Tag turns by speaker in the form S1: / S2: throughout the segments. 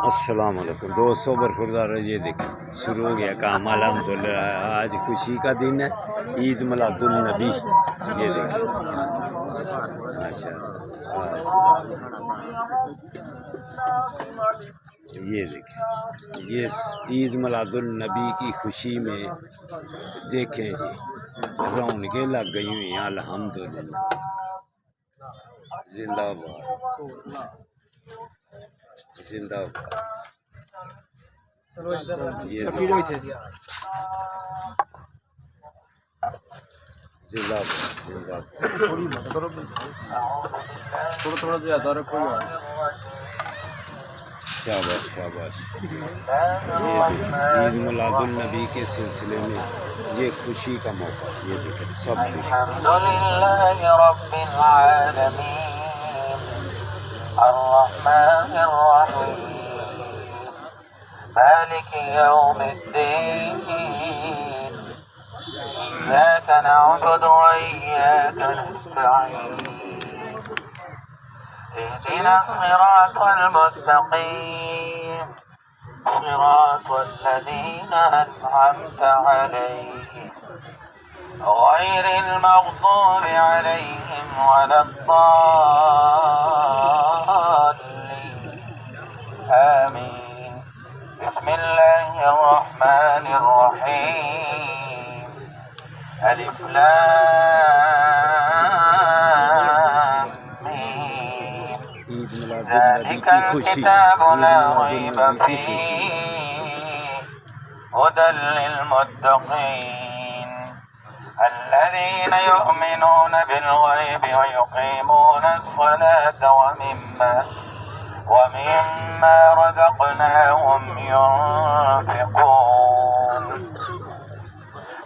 S1: अस्सलाम वालेकुम दोस्तों, बरखुरदार ये देखिए शुरू हो गया काम अल्हम्दुलिल्लाह। आज खुशी का दिन है, ईद मिलादुल नबी। ये देखिए ये देखिए, ये ईद मिलादुल नबी की खुशी में देखें जी रौनकें लग गई हुई हैं अल्हम्दुलिल्लाह। जिंदाबाद जिंदाबाद। ये जिंदाबाद जिंदाबाद।
S2: थोड़ा ज़्यादा रखो यार।
S1: शाबाश शाबाश। ये ईद मिलादुल नबी के सिलसिले में ये खुशी का मौका, ये देखें सब
S3: मालिक यौमिद्दीन इय्याक नअबुदु व इय्याक नस्तईन इहदिना सिरातल मुस्तकीम सिरातल लज़ीना अनअमता अलैहिम गैरिल मग़दूबि अलैहिम वलद्दाल्लीन आमीन। बिस्मिल्लाहिर्रहमानिर्रहीम। अलिफ लाम मीम। ज़ालिकल किताबु ला रैब फीह हुदल लिलमुत्तक़ीन الذين يؤمنون بالغيب ويقيمون الصلاة ومما رزقناهم ينفقون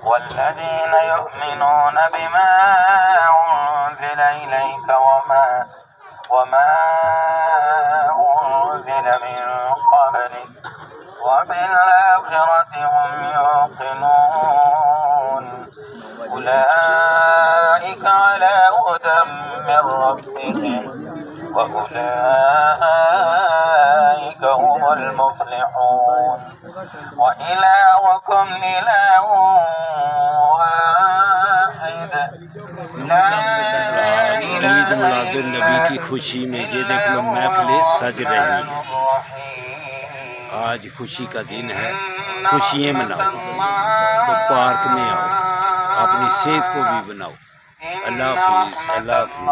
S3: والذين يؤمنون بما أنزل إليك وما أنزل من قبلك وبالآخرة هم يوقنون أولئك على هدى من ربهم وأولئك هم المفلحون وإلهكم إله واحد لا
S1: ईद मिलादुल नबी की खुशी में ये देख लो महफिलें सज रही हैं। आज खुशी का दिन है, खुशियाँ मनाओ तो पार्क में आओ, अपनी सेहत को भी बनाओ। अल्लाह हाफ़िज़ अल्लाह हाफ़िज़।